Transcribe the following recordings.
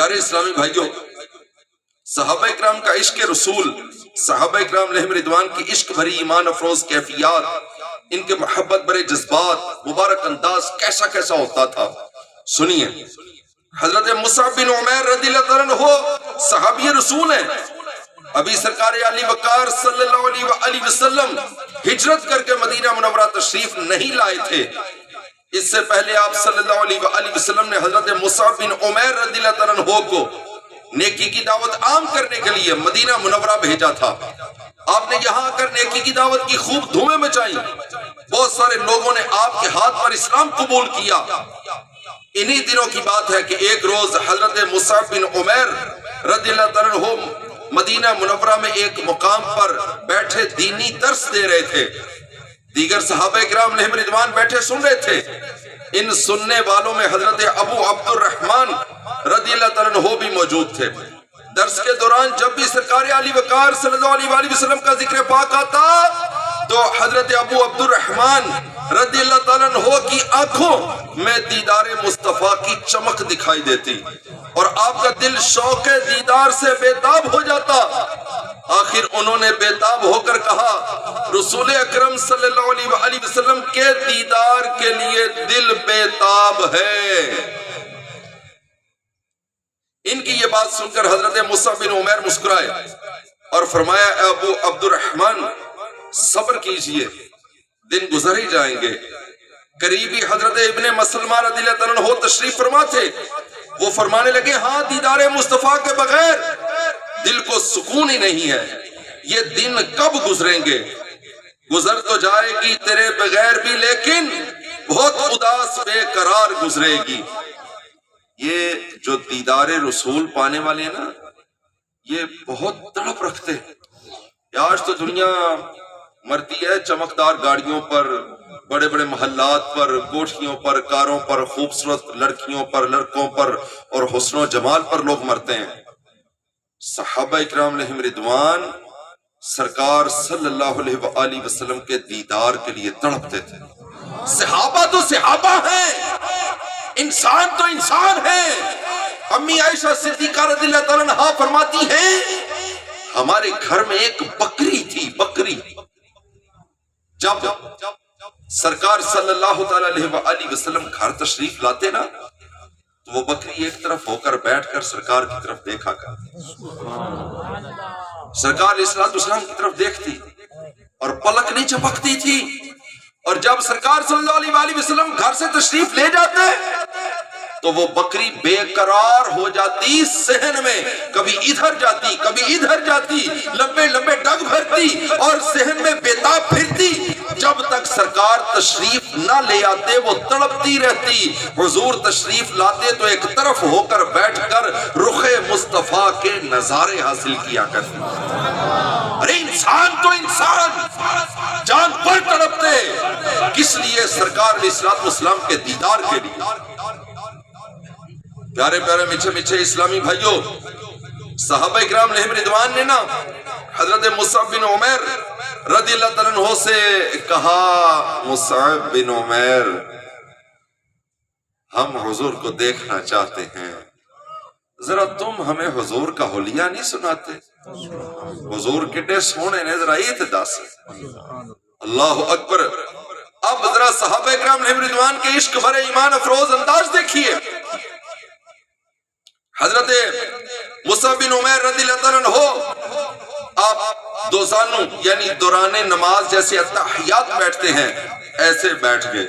پیارے اسلامی بھائیوں، صحابہ اکرام کا عشق رسول، صحابہ اکرام علیہم رضوان کی عشق بھری ایمان افروز کیفیات، ان کے محبت بھرے جذبات، مبارک انداز کیسا کیسا ہوتا تھا، سنیے۔ حضرت مصعب بن عمیر رضی اللہ تعالیٰ عنہ صحابی رسول ہیں، ابھی سرکار علی وقار صلی اللہ علیہ وآلہ وسلم ہجرت کر کے مدینہ منورہ تشریف نہیں لائے تھے۔ اس سے پہلے آپ صلی اللہ علیہ وآلہ وسلم نے حضرت مصعب بن عمیر رضی اللہ تعالیٰ عنہ کو نیکی کی دعوت عام کرنے کے لیے مدینہ منورہ بھیجا تھا۔ آپ نے یہاں آ کر نیکی کی دعوت کی خوب دھومیں مچائیں، بہت سارے لوگوں نے آپ کے ہاتھ پر اسلام قبول کیا۔ انہی دنوں کی بات ہے کہ ایک روز حضرت مصعب بن عمیر رضی اللہ تعالیٰ عنہ مدینہ منورہ میں ایک مقام پر بیٹھے دینی درس دے رہے تھے، دیگر صحابہ اکرام علیہم رضوان بیٹھے سن رہے تھے۔ ان سننے والوں میں حضرت ابو عبد الرحمن رضی اللہ تعالیٰ عنہ بھی موجود تھے۔ درس کے دوران جب بھی سرکار علی وقار صلی اللہ علیہ وآلہ وسلم کا ذکر پاک آتا تو حضرت ابو عبد الرحمن رضی اللہ تعالیٰ عنہ کی آنکھوں میں دیدار مصطفیٰ کی چمک دکھائی دیتی اور آپ کا دل شوق دیدار سے بیتاب ہو جاتا۔ آخر انہوں نے بیتاب ہو کر کہا، رسول اکرم صلی اللہ علیہ وآلہ وسلم کے دیدار کے لیے دل بیتاب ہے۔ ان کی یہ بات سن کر حضرت مصعب بن عمیر مسکرائے اور فرمایا، اے ابو عبد الرحمن صبر کیجئے، دن گزر ہی جائیں گے۔ قریبی حضرت ابن مسلمہ رضی اللہ تعالیٰ عنہ تشریف فرما تھے، وہ فرمانے لگے، ہاں دیدار مصطفیٰ کے بغیر دل کو سکون ہی نہیں ہے، یہ دن کب گزریں گے؟ گزر تو جائے گی تیرے بغیر بھی، لیکن بہت اداس بے قرار گزرے گی۔ یہ جو دیدار رسول پانے والے ہیں نا، یہ بہت تڑپ رکھتے ہیں۔ آج تو دنیا مرتی ہے چمکدار گاڑیوں پر، بڑے بڑے محلات پر، کوٹھیوں پر، کاروں پر، خوبصورت لڑکیوں پر، لڑکوں پر اور حسن و جمال پر لوگ مرتے ہیں۔ صحابہ اکرام علیہم رضوان سرکار صلی اللہ علیہ وآلہ وسلم کے دیدار کے لیے تڑپتے تھے۔ صحابہ تو صحابہ ہیں، انسان تو انسان ہے۔ امی عائشہ صدیقہ رضی اللہ تعالیٰ عنہا فرماتی ہیں، ہمارے گھر میں ایک بکری تھی، بکری۔ جب سرکار صلی اللہ تعالیٰ علیہ وآلہ وسلم گھر تشریف لاتے نا تو وہ بکری ایک طرف ہو کر بیٹھ کر سرکار کی طرف دیکھا کرتی، سرکار علیہ السلام کی طرف دیکھتی اور پلک نہیں چپکتی تھی۔ اور جب سرکار صلی اللہ علیہ وآلہ وسلم گھر سے تشریف لے جاتے تو وہ بکری بے قرار ہو جاتی، صحن میں کبھی ادھر جاتی کبھی ادھر جاتی، لمبے لمبے ڈگ بھرتی اور صحن میں بیتاب پھرتی۔ جب تک سرکار تشریف نہ لے آتے وہ تڑپتی رہتی۔ حضور تشریف لاتے تو ایک طرف ہو کر بیٹھ کر رخ مصطفیٰ کے نظارے حاصل کیا کرتی۔ ارے انسان تو انسان، جان پر تڑپتے، کس لیے؟ سرکار علیہ السلام کے دیدار کے لیے۔ پیارے پیارے میٹھے میٹھے اسلامی بھائیوں، صحابہ اکرام علیہم رضوان نے نا حضرت مصعب بن عمیر رضی اللہ تعالیٰ عنہ سے کہا، مصعب بن عمیر ہم حضور کو دیکھنا چاہتے ہیں، ذرا تم ہمیں حضور کا حلیہ نہیں سناتے؟ حضور کتنے سونے نے، ذرا یہ دس۔ اللہ اکبر۔ اب ذرا صحابہ اکرام علیہم رضوان کے عشق بھرے ایمان افروز انداز دیکھیے۔ حضرت مصعب بن عمیر رضی اللہ تعالیٰ عنہ آپ دو زانوں یعنی دوران نماز جیسے اتحیات بیٹھتے ہیں ایسے بیٹھ گئے،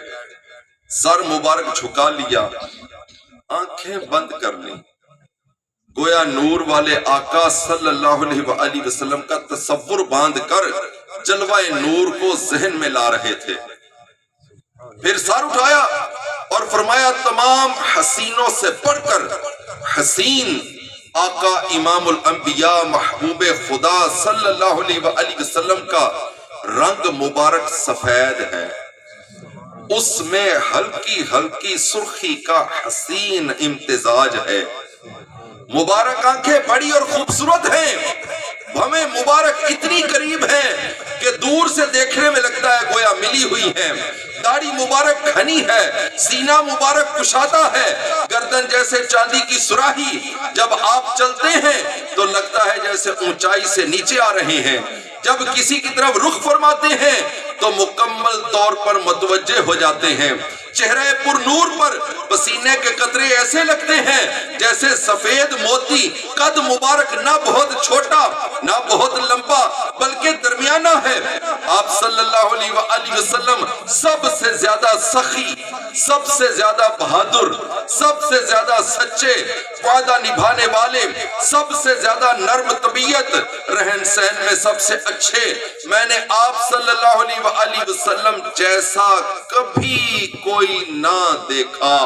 سر مبارک جھکا لیا، آنکھیں بند کر لی، گویا نور والے آقا صلی اللہ علیہ وآلہ وسلم کا تصور باندھ کر جلوہ نور کو ذہن میں لا رہے تھے۔ پھر سر اٹھایا اور فرمایا، تمام حسینوں سے بڑھ کر حسین آقا امام الانبیاء محبوب خدا صلی اللہ علیہ وآلہ وسلم کا رنگ مبارک سفید ہے، اس میں ہلکی ہلکی سرخی کا حسین امتزاج ہے، مبارک آنکھیں بڑی اور خوبصورت ہیں، ہمیں مبارک اتنی قریب ہے کہ دور سے دیکھنے میں لگتا ہے گویا ملی ہوئی ہے. داڑھی مبارک گھنی ہے، سینہ مبارک کشادہ ہے، گردن جیسے چاندی کی سراہی. جب آپ چلتے ہیں تو لگتا ہے جیسے اونچائی سے نیچے آ رہے ہیں. جب کسی کی طرف رخ فرماتے ہیں تو مکمل طور پر متوجہ ہو جاتے ہیں. چہرہ پر نور پر پسینے کے قطرے ایسے لگتے ہیں جیسے سفید موتی. قد مبارک نہ بہت چھوٹا نہ بہت لمبا بلکہ درمیانہ ہے. آپ صلی اللہ علیہ وآلہ وسلم سب سے زیادہ سخی، سب سے زیادہ بہادر، سب سے زیادہ سچے، وعدہ نبھانے والے، سب سے زیادہ نرم طبیعت، رہن سہن میں سب سے اچھے. میں نے آپ صلی اللہ علیہ وآلہ وسلم جیسا کبھی کوئی نہ دیکھا.